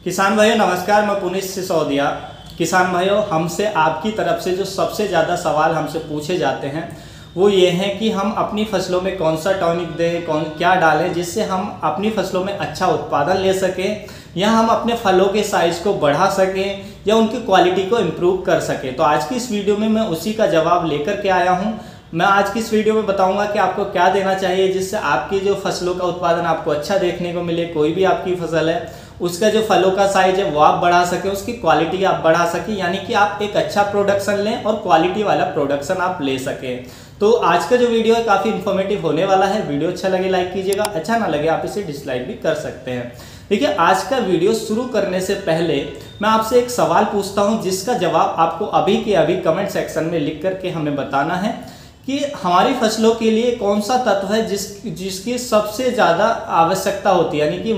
किसान भाइयों नमस्कार, मैं पुनीत सिसोदिया। किसान भाइयों, हमसे आपकी तरफ से जो सबसे ज़्यादा सवाल हमसे पूछे जाते हैं वो ये हैं कि हम अपनी फसलों में कौन सा टॉनिक दें, क्या डालें जिससे हम अपनी फसलों में अच्छा उत्पादन ले सकें या हम अपने फलों के साइज़ को बढ़ा सकें या उनकी क्वालिटी को इम्प्रूव कर सकें। तो आज की इस वीडियो में मैं उसी का जवाब लेकर के आया हूँ। मैं आज की इस वीडियो में बताऊंगा कि आपको क्या देना चाहिए जिससे आपकी जो फसलों का उत्पादन आपको अच्छा देखने को मिले। कोई भी आपकी फसल है उसका जो फलों का साइज है वो आप बढ़ा सकें, उसकी क्वालिटी आप बढ़ा सकें, यानी कि आप एक अच्छा प्रोडक्शन लें और क्वालिटी वाला प्रोडक्शन आप ले सकें। तो आज का जो वीडियो है काफ़ी इन्फॉर्मेटिव होने वाला है। वीडियो अच्छा लगे लाइक कीजिएगा, अच्छा ना लगे आप इसे डिसलाइक भी कर सकते हैं। देखिए, आज का वीडियो शुरू करने से पहले मैं आपसे एक सवाल पूछता हूं जिसका जवाब आपको अभी के अभी कमेंट सेक्शन में लिख करके हमें बताना है कि हमारी फसलों के लिए कौन सा तत्व है जिसकी सबसे ज़्यादा आवश्यकता होती है, यानी कि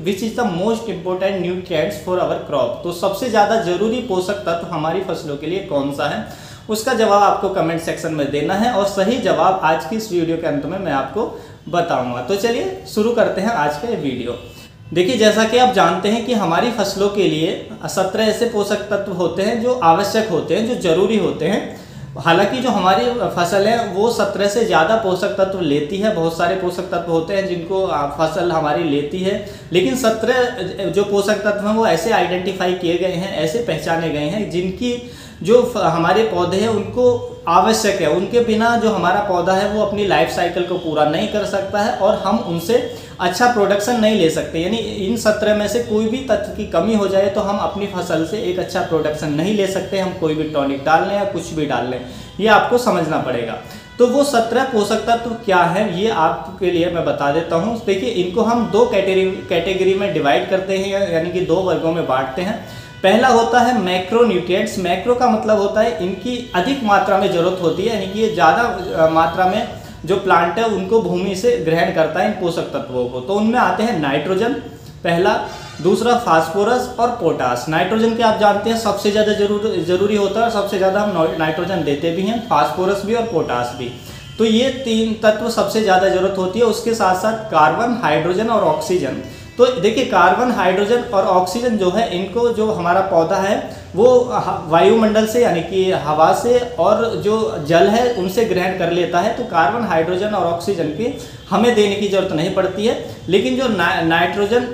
which is the most important nutrients for our crop. तो सबसे ज़्यादा जरूरी पोषक तत्व हमारी फसलों के लिए कौन सा है, उसका जवाब आपको कमेंट सेक्शन में देना है और सही जवाब आज की इस वीडियो के अंत में मैं आपको बताऊंगा। तो चलिए शुरू करते हैं आज का ये वीडियो। देखिए, जैसा कि आप जानते हैं कि हमारी फसलों के लिए 17 ऐसे पोषक तत्व होते हैं जो आवश्यक होते हैं, जो जरूरी होते हैं। हालांकि जो हमारी फसल है वो 17 से ज़्यादा पोषक तत्व लेती है। बहुत सारे पोषक तत्व होते हैं जिनको फसल हमारी लेती है, लेकिन 17 जो पोषक तत्व हैं वो ऐसे आइडेंटिफाई किए गए हैं, ऐसे पहचाने गए हैं जिनकी जो हमारे पौधे हैं उनको आवश्यक है। उनके बिना जो हमारा पौधा है वो अपनी लाइफ साइकिल को पूरा नहीं कर सकता है और हम उनसे अच्छा प्रोडक्शन नहीं ले सकते। यानी इन 17 में से कोई भी तत्व की कमी हो जाए तो हम अपनी फसल से एक अच्छा प्रोडक्शन नहीं ले सकते। हम कोई भी टॉनिक डाल लें या कुछ भी डाल लें, ये आपको समझना पड़ेगा। तो वो 17 पोषक तत्व क्या है ये आपके लिए मैं बता देता हूँ। देखिए, इनको हम दो कैटेगरी में डिवाइड करते हैं, यानी कि दो वर्गों में बांटते हैं। पहला होता है मैक्रो न्यूट्रिएंट्स। मैक्रो का मतलब होता है इनकी अधिक मात्रा में जरूरत होती है, यानी कि ये ज़्यादा मात्रा में जो प्लांट है उनको भूमि से ग्रहण करता है इन पोषक तत्वों को। तो उनमें आते हैं नाइट्रोजन पहला, दूसरा फास्फोरस और पोटास। नाइट्रोजन के आप जानते हैं सबसे ज़्यादा जरूरी होता है और सबसे ज़्यादा हम नाइट्रोजन देते भी हैं, फास्फोरस भी और पोटास भी। तो ये तीन तत्व सबसे ज़्यादा जरूरत होती है। उसके साथ साथ कार्बन, हाइड्रोजन और ऑक्सीजन। तो देखिए, कार्बन, हाइड्रोजन और ऑक्सीजन जो है इनको जो हमारा पौधा है वो वायुमंडल से यानी कि हवा से और जो जल है उनसे ग्रहण कर लेता है। तो कार्बन, हाइड्रोजन और ऑक्सीजन की हमें देने की जरूरत नहीं पड़ती है, लेकिन जो नाइट्रोजन,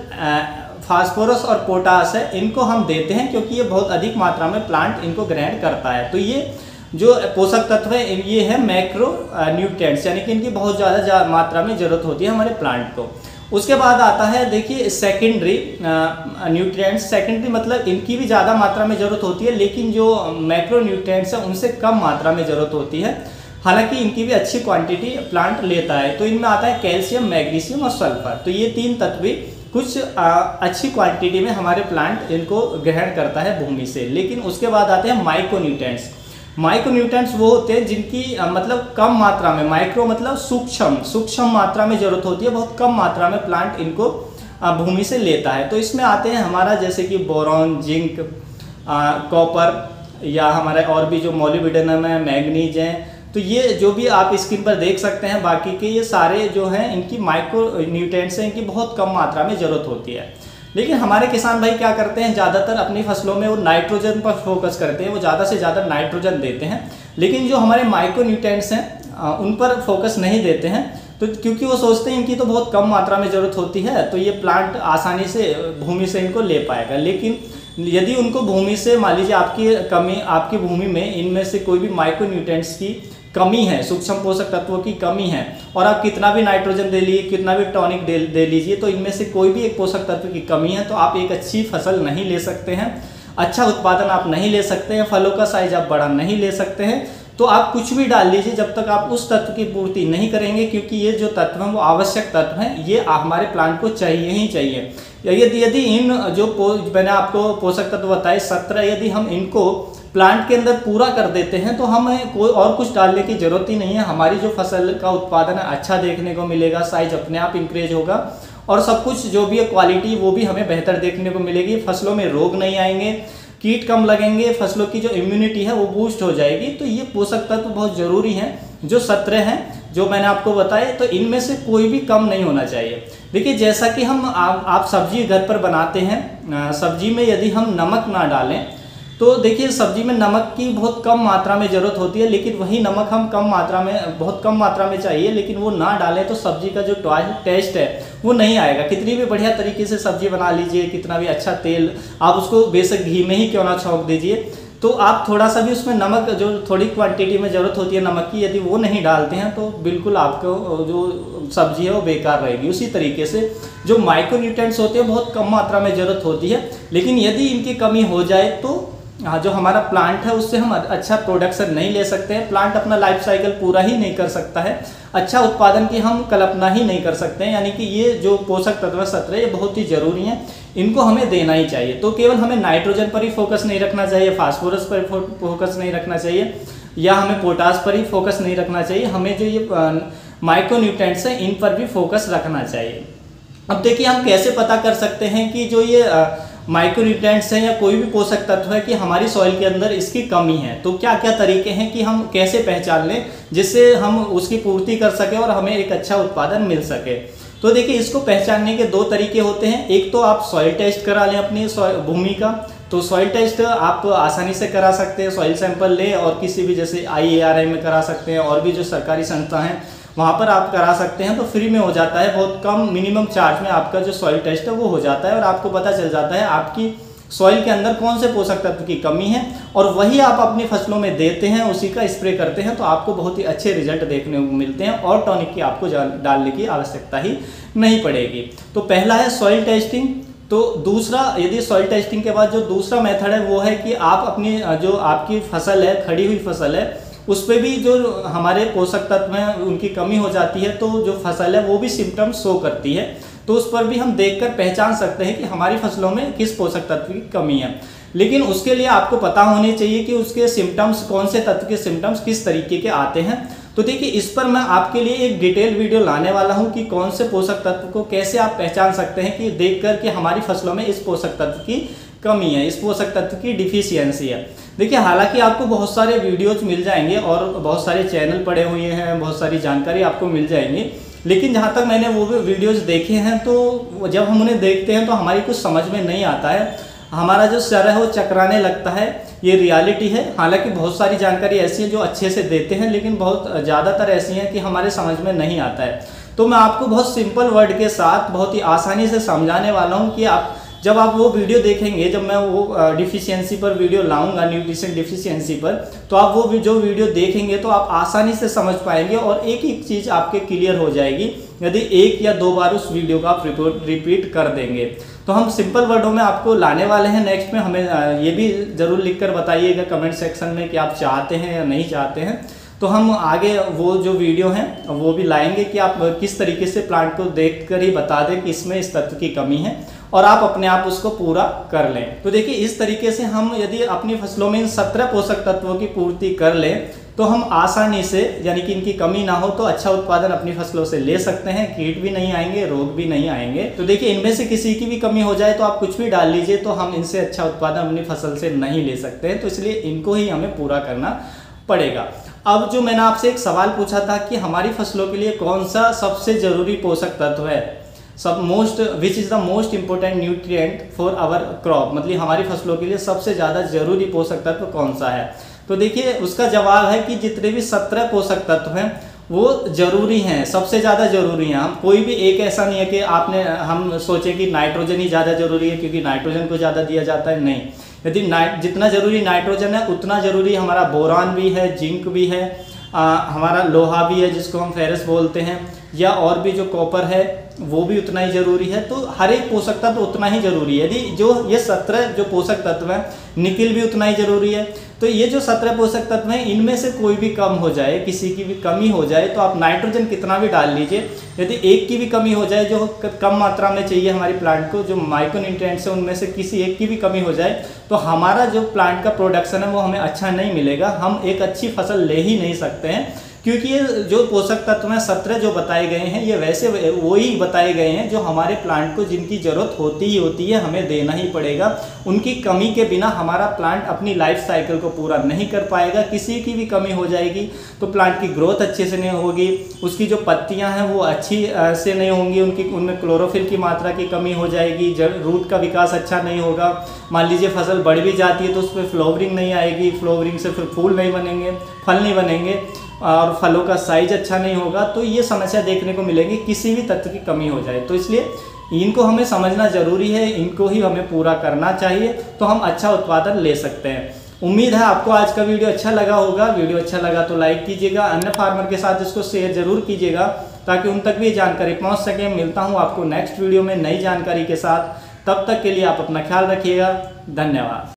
फास्फोरस और पोटास है इनको हम देते हैं क्योंकि ये बहुत अधिक मात्रा में प्लांट इनको ग्रहण करता है। तो ये जो पोषक तत्व है ये है मैक्रो न्यूट्रिएंट्स, यानी कि इनकी बहुत ज़्यादा मात्रा में जरूरत होती है हमारे प्लांट को। उसके बाद आता है देखिए सेकेंडरी न्यूट्रिएंट्स। सेकेंडरी मतलब इनकी भी ज़्यादा मात्रा में ज़रूरत होती है, लेकिन जो मैक्रो न्यूट्रिएंट्स है उनसे कम मात्रा में ज़रूरत होती है। हालांकि इनकी भी अच्छी क्वांटिटी प्लांट लेता है। तो इनमें आता है कैल्शियम, मैग्नीशियम और सल्फर। तो ये तीन तत्व भी कुछ अच्छी क्वांटिटी में हमारे प्लांट इनको ग्रहण करता है भूमि से। लेकिन उसके बाद आते हैं माइक्रोन्यूट्रिएंट्स। माइक्रोन्यूट्रिएंट्स वो होते हैं जिनकी मतलब कम मात्रा में, माइक्रो मतलब सूक्ष्म मात्रा में जरूरत होती है, बहुत कम मात्रा में प्लांट इनको भूमि से लेता है। तो इसमें आते हैं हमारा जैसे कि बोरॉन, जिंक, कॉपर या हमारे और भी जो मॉलिब्डेनम है, मैग्नीज हैं। तो ये जो भी आप स्क्रीन पर देख सकते हैं बाकी के ये सारे जो हैं इनकी माइक्रो न्यूट्रिएंट्स हैं, इनकी बहुत कम मात्रा में ज़रूरत होती है। लेकिन हमारे किसान भाई क्या करते हैं, ज़्यादातर अपनी फसलों में वो नाइट्रोजन पर फोकस करते हैं, वो ज़्यादा से ज़्यादा नाइट्रोजन देते हैं, लेकिन जो हमारे माइक्रो न्यूट्रिएंट्स हैं उन पर फोकस नहीं देते हैं। तो क्योंकि वो सोचते हैं इनकी तो बहुत कम मात्रा में ज़रूरत होती है तो ये प्लांट आसानी से भूमि से इनको ले पाएगा। लेकिन यदि उनको भूमि से मान लीजिए आपकी भूमि में इनमें से कोई भी माइक्रो न्यूट्रिएंट्स की कमी है, सूक्ष्म पोषक तत्वों की कमी है, और आप कितना भी नाइट्रोजन दे लीजिए, कितना भी टॉनिक दे लीजिए, तो इनमें से कोई भी एक पोषक तत्व की कमी है तो आप एक अच्छी फसल नहीं ले सकते हैं, अच्छा उत्पादन आप नहीं ले सकते हैं, फलों का साइज आप बड़ा नहीं ले सकते हैं। तो आप कुछ भी डाल लीजिए जब तक आप उस तत्व की पूर्ति नहीं करेंगे, क्योंकि ये जो तत्व हैं वो आवश्यक तत्व हैं, ये हमारे प्लांट को चाहिए ही चाहिए। यदि इन जो मैंने आपको पोषक तत्व बताए 17, यदि हम इनको प्लांट के अंदर पूरा कर देते हैं तो हमें कोई और कुछ डालने की जरूरत ही नहीं है। हमारी जो फसल का उत्पादन है अच्छा देखने को मिलेगा, साइज अपने आप इंक्रीज होगा और सब कुछ जो भी है क्वालिटी वो भी हमें बेहतर देखने को मिलेगी। फसलों में रोग नहीं आएंगे, कीट कम लगेंगे, फसलों की जो इम्यूनिटी है वो बूस्ट हो जाएगी। तो ये पोषक तत्व बहुत ज़रूरी हैं जो 17 हैं जो मैंने आपको बताए। तो इनमें से कोई भी कम नहीं होना चाहिए। देखिए जैसा कि आप सब्जी घर पर बनाते हैं, सब्जी में यदि हम नमक ना डालें तो देखिए सब्जी में नमक की बहुत कम मात्रा में ज़रूरत होती है, लेकिन वही नमक हम बहुत कम मात्रा में चाहिए, लेकिन वो ना डालें तो सब्जी का जो टेस्ट है वो नहीं आएगा। कितनी भी बढ़िया तरीके से सब्जी बना लीजिए, कितना भी अच्छा तेल आप उसको बेशक घी में ही क्यों ना छौंक दीजिए, तो आप थोड़ा सा भी उसमें नमक, जो थोड़ी क्वांटिटी में ज़रूरत होती है नमक की, यदि वो नहीं डालते हैं तो बिल्कुल आपको जो सब्जी है वो बेकार रहेगी। उसी तरीके से जो माइक्रोन्यूट्रिएंट्स होते हैं बहुत कम मात्रा में ज़रूरत होती है, लेकिन यदि इनकी कमी हो जाए तो जो हमारा प्लांट है उससे हम अच्छा प्रोडक्शन नहीं ले सकते हैं। प्लांट अपना लाइफ साइकिल पूरा ही नहीं कर सकता है, अच्छा उत्पादन की हम कल्पना ही नहीं कर सकते हैं। यानी कि ये जो पोषक तत्व सत्र ये बहुत ही ज़रूरी हैं, इनको हमें देना ही चाहिए। तो केवल हमें नाइट्रोजन पर ही फोकस नहीं रखना चाहिए, फास्फोरस पर फोकस नहीं रखना चाहिए, या हमें पोटास पर ही फोकस नहीं रखना चाहिए, हमें जो ये माइक्रोन्यूट्रिएंट्स हैं इन पर भी फोकस रखना चाहिए। अब देखिए हम कैसे पता कर सकते हैं कि जो ये माइक्रोन्यूट्रिएंट्स हैं या कोई भी पोषक तत्व है कि हमारी सॉइल के अंदर इसकी कमी है। तो क्या क्या तरीके हैं कि हम कैसे पहचान लें जिससे हम उसकी पूर्ति कर सकें और हमें एक अच्छा उत्पादन मिल सके। तो देखिए इसको पहचानने के दो तरीके होते हैं। एक तो आप सॉइल टेस्ट करा लें अपनी भूमि का, तो सॉइल टेस्ट आप आसानी से करा सकते हैं। सॉइल सैंपल लें और किसी भी जैसे IARI में करा सकते हैं, और भी जो सरकारी संस्था हैं वहाँ पर आप करा सकते हैं, तो फ्री में हो जाता है। बहुत कम मिनिमम चार्ज में आपका जो सॉइल टेस्ट है वो हो जाता है और आपको पता चल जाता है आपकी सॉइल के अंदर कौन से पोषक तत्व की कमी है, और वही आप अपनी फसलों में देते हैं, उसी का स्प्रे करते हैं, तो आपको बहुत ही अच्छे रिजल्ट देखने को मिलते हैं और टॉनिक की आपको डालने की आवश्यकता ही नहीं पड़ेगी। तो पहला है सॉइल टेस्टिंग। तो दूसरा, यदि सॉइल टेस्टिंग के बाद जो दूसरा मेथड है वो है कि आप अपनी जो आपकी फसल है, खड़ी हुई फसल है, उस पर भी जो हमारे पोषक तत्व हैं उनकी कमी हो जाती है, तो जो फसल है वो भी सिम्टम्स शो करती है, तो उस पर भी हम देखकर पहचान सकते हैं कि हमारी फसलों में किस पोषक तत्व की कमी है। लेकिन उसके लिए आपको पता होनी चाहिए कि उसके सिम्टम्स, कौन से तत्व के सिम्टम्स किस तरीके के आते हैं। तो देखिए इस पर मैं आपके लिए एक डिटेल वीडियो लाने वाला हूं कि कौन से पोषक तत्व को कैसे आप पहचान सकते हैं, कि देखकर कि हमारी फसलों में इस पोषक तत्व की कमी है, इस पोषक तत्व की डिफिशियंसी है। देखिए हालांकि आपको बहुत सारे वीडियोज मिल जाएंगे और बहुत सारे चैनल पड़े हुए हैं, बहुत सारी जानकारी आपको मिल जाएंगी, लेकिन जहाँ तक मैंने वो वीडियोज देखे हैं तो जब हम उन्हें देखते हैं तो हमारी कुछ समझ में नहीं आता है, हमारा जो सर है वो चकराने लगता है। ये रियलिटी है। हालांकि बहुत सारी जानकारी ऐसी है जो अच्छे से देते हैं, लेकिन बहुत ज़्यादातर ऐसी हैं कि हमारे समझ में नहीं आता है। तो मैं आपको बहुत सिंपल वर्ड के साथ बहुत ही आसानी से समझाने वाला हूँ कि आप जब आप वो वीडियो देखेंगे, जब मैं वो डिफिशियंसी पर वीडियो लाऊंगा, न्यूट्रिशन डिफिशियंसी पर, तो आप वो जो वीडियो देखेंगे तो आप आसानी से समझ पाएंगे और एक एक चीज़ आपके क्लियर हो जाएगी यदि एक या दो बार उस वीडियो का आप रिपीट कर देंगे। तो हम सिंपल वर्डों में आपको लाने वाले हैं। नेक्स्ट में हमें ये भी ज़रूर लिखकर बताइएगा कमेंट सेक्शन में कि आप चाहते हैं या नहीं चाहते हैं। तो हम आगे वो जो वीडियो हैं वो भी लाएंगे कि आप किस तरीके से प्लांट को देखकर ही बता दें कि इसमें इस तत्व की कमी है और आप अपने आप उसको पूरा कर लें। तो देखिए इस तरीके से हम यदि अपनी फसलों में इन 17 पोषक तत्वों की पूर्ति कर लें तो हम आसानी से, यानी कि इनकी कमी ना हो, तो अच्छा उत्पादन अपनी फसलों से ले सकते हैं। कीट भी नहीं आएंगे, रोग भी नहीं आएंगे। तो देखिए इनमें से किसी की भी कमी हो जाए तो आप कुछ भी डाल लीजिए, तो हम इनसे अच्छा उत्पादन अपनी फसल से नहीं ले सकते हैं। तो इसलिए इनको ही हमें पूरा करना पड़ेगा। अब जो मैंने आपसे एक सवाल पूछा था कि हमारी फसलों के लिए कौन सा सबसे जरूरी पोषक तत्व है, which is the most important nutrient for our crop, मतलब हमारी फसलों के लिए सबसे ज़्यादा जरूरी पोषक तत्व कौन सा है। तो देखिए उसका जवाब है कि जितने भी 17 पोषक तत्व हैं वो जरूरी हैं, सबसे ज़्यादा जरूरी हैं। हम कोई भी एक ऐसा नहीं है कि हम सोचें कि नाइट्रोजन ही ज़्यादा जरूरी है क्योंकि नाइट्रोजन को ज़्यादा दिया जाता है, नहीं। यदि जितना जरूरी नाइट्रोजन है उतना जरूरी हमारा बोरान भी है, जिंक भी है, हमारा लोहा भी है जिसको हम फेरस बोलते हैं, या और भी जो कॉपर है वो भी उतना ही जरूरी है। तो हर एक पोषक तत्व उतना ही जरूरी है। यदि जो ये 17 जो पोषक तत्व हैं, निकिल भी उतना ही जरूरी है। तो ये जो 17 पोषक तत्व हैं इनमें से कोई भी कम हो जाए, किसी की भी कमी हो जाए, तो आप नाइट्रोजन कितना भी डाल लीजिए, यदि एक की भी कमी हो जाए जो कम मात्रा में चाहिए हमारी प्लांट को, जो माइक्रोन्यूट्रिएंट्स है उनमें से किसी एक की भी कमी हो जाए, तो हमारा जो प्लांट का प्रोडक्शन है वो हमें अच्छा नहीं मिलेगा। हम एक अच्छी फसल ले ही नहीं सकते हैं क्योंकि ये जो पोषक तत्व हैं 17 जो बताए गए हैं, ये वैसे वही बताए गए हैं जो हमारे प्लांट को जिनकी ज़रूरत होती ही होती है, हमें देना ही पड़ेगा। उनकी कमी के बिना हमारा प्लांट अपनी लाइफ साइकिल को पूरा नहीं कर पाएगा। किसी की भी कमी हो जाएगी तो प्लांट की ग्रोथ अच्छे से नहीं होगी, उसकी जो पत्तियां हैं वो अच्छी से नहीं होंगी, उनमें क्लोरोफिल की मात्रा की कमी हो जाएगी, रूट का विकास अच्छा नहीं होगा। मान लीजिए फसल बढ़ भी जाती है तो उस पर फ्लावरिंग नहीं आएगी, फ्लावरिंग से फिर फूल नहीं बनेंगे, फल नहीं बनेंगे और फलों का साइज अच्छा नहीं होगा। तो ये समस्या देखने को मिलेगी किसी भी तत्व की कमी हो जाए। तो इसलिए इनको हमें समझना ज़रूरी है, इनको ही हमें पूरा करना चाहिए, तो हम अच्छा उत्पादन ले सकते हैं। उम्मीद है आपको आज का वीडियो अच्छा लगा होगा। वीडियो अच्छा लगा तो लाइक कीजिएगा, अन्य फार्मर के साथ इसको शेयर जरूर कीजिएगा ताकि उन तक भी ये जानकारी पहुंच सके। मिलता हूं आपको नेक्स्ट वीडियो में नई जानकारी के साथ, तब तक के लिए आप अपना ख्याल रखिएगा। धन्यवाद।